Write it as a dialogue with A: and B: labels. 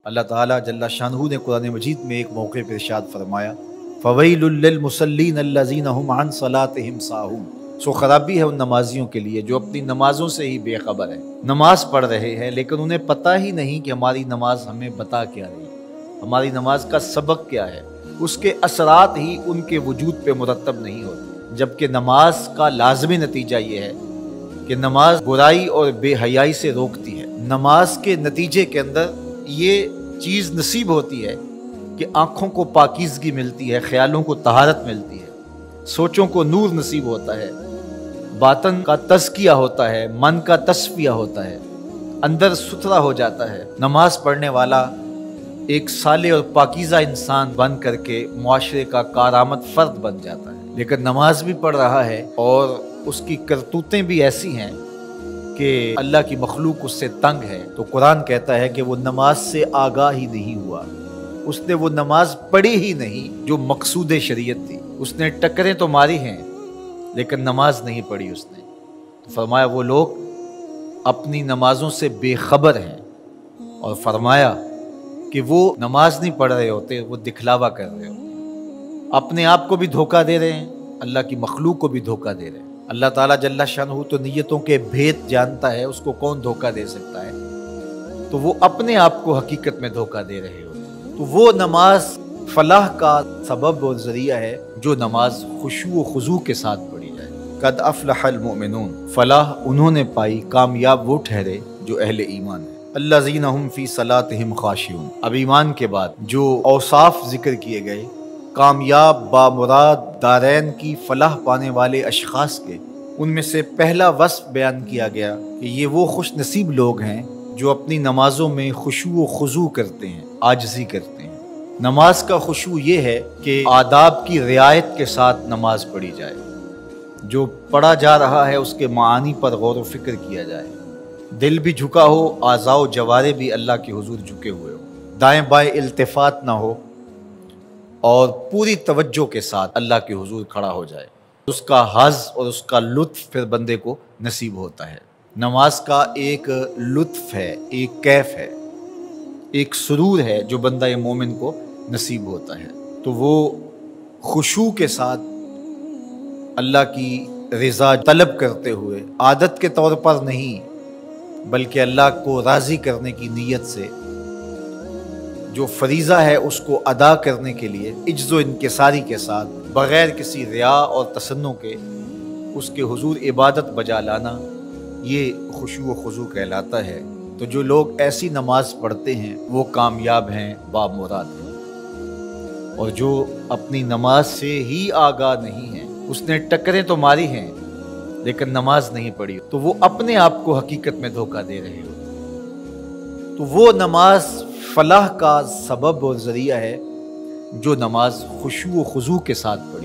A: اللہ تعالیٰ جل شانہ نے قرآن مجید میں ایک موقع پر ارشاد فرمایا فویل للمصلین الذین هم عن صلاتهم ساہون، سو خرابی ہے ان نمازیوں کے لیے جو اپنی نمازوں سے ہی بے خبر ہیں، نماز پڑھ رہے ہیں لیکن انہیں پتہ ہی نہیں کہ ہماری نماز ہمیں بتا کیا رہی ہے، ہماری نماز کا سبق کیا ہے، اس کے اثرات ہی ان کے وجود پہ مرتب نہیں ہوتے، جبکہ نماز کا لازمی نتیجہ یہ ہے کہ نماز برائی اور بے حیائی سے روکتی ہے۔ نماز کے نتیجے کے اندر یہ چیز نصیب ہوتی ہے کہ آنکھوں کو پاکیزگی ملتی ہے، خیالوں کو طہارت ملتی ہے، سوچوں کو نور نصیب ہوتا ہے، باطن کا تزکیہ ہوتا ہے، من کا تصفیہ ہوتا ہے، اندر ستھرا ہو جاتا ہے۔ نماز پڑھنے والا ایک صالح اور پاکیزہ انسان بن کر کے معاشرے کا کارآمد فرد بن جاتا ہے، لیکن نماز بھی پڑھ رہا ہے اور اس کی کرتوتیں بھی ایسی ہیں کہ اللہ کی مخلوق اس سے تنگ ہے، تو قرآن کہتا ہے کہ وہ نماز سے آگاہ ہی نہیں ہوا، اس نے وہ نماز پڑھی ہی نہیں جو مقصود شریعت تھی، اس نے ٹکریں تو ماری ہیں لیکن نماز نہیں پڑھی اس نے۔ تو فرمایا وہ لوگ اپنی نمازوں سے بے خبر ہیں، اور فرمایا کہ وہ نماز نہیں پڑھ رہے ہوتے، وہ دکھلاوا کر رہے ہوتے، اپنے آپ کو بھی دھوکہ دے رہے ہیں، اللہ کی مخلوق کو بھی دھوکہ دے رہے ہیں۔ اللہ تعالیٰ جل شانہ تو نیتوں کے بھید جانتا ہے، اس کو کون دھوکہ دے سکتا ہے، تو وہ اپنے آپ کو حقیقت میں دھوکہ دے رہے ہوتے ہیں۔ تو وہ نماز فلاح کا سبب اور ذریعہ ہے جو نماز خشوع و خضوع کے ساتھ پڑھی جائے۔ قد افلح المؤمنون، فلاح انہوں نے پائی، کامیاب وہ ٹھہرے جو اہل ایمان ہیں۔ الذین هم فی صلاتہم خاشعون، اب ایمان کے بعد جو اوصاف ذکر کیے گئے کامیاب بامراد دارین کی فلاح پانے والے اشخاص کے، ان میں سے پہلا وصف بیان کیا گیا کہ یہ وہ خوش نصیب لوگ ہیں جو اپنی نمازوں میں خشوع و خضوع کرتے ہیں، عاجزی کرتے ہیں۔ نماز کا خشوع یہ ہے کہ آداب کی رعایت کے ساتھ نماز پڑھی جائے، جو پڑھا جا رہا ہے اس کے معانی پر غور و فکر کیا جائے، دل بھی جھکا ہو، اعضاء و جوارے بھی اللہ کے حضور جھکے ہوئے ہو، دائیں بائیں التفات نہ ہو، اور پوری توجہ کے ساتھ اللہ کے حضور کھڑا ہو جائے، اس کا حظ اور اس کا لطف پھر بندے کو نصیب ہوتا ہے۔ نماز کا ایک لطف ہے، ایک کیف ہے، ایک سرور ہے جو بندہ مومن کو نصیب ہوتا ہے، تو وہ خشوع کے ساتھ اللہ کی رضا طلب کرتے ہوئے، عادت کے طور پر نہیں بلکہ اللہ کو راضی کرنے کی نیت سے، جو فریضہ ہے اس کو ادا کرنے کے لیے عجز و انکساری کے ساتھ بغیر کسی ریا اور تصنع کے اس کے حضور عبادت بجا لانا، یہ خشوع و خضوع کہلاتا ہے۔ تو جو لوگ ایسی نماز پڑھتے ہیں وہ کامیاب ہیں، بامراد ہیں، اور جو اپنی نماز سے ہی آگاہ نہیں ہیں، اس نے ٹکریں تو ماری ہیں لیکن نماز نہیں پڑھی، تو وہ اپنے آپ کو حقیقت میں دھوکہ دے رہے ہو۔ تو وہ نماز فلاح کا سبب اور ذریعہ ہے جو نماز خشوع و خضوع کے ساتھ پڑھی۔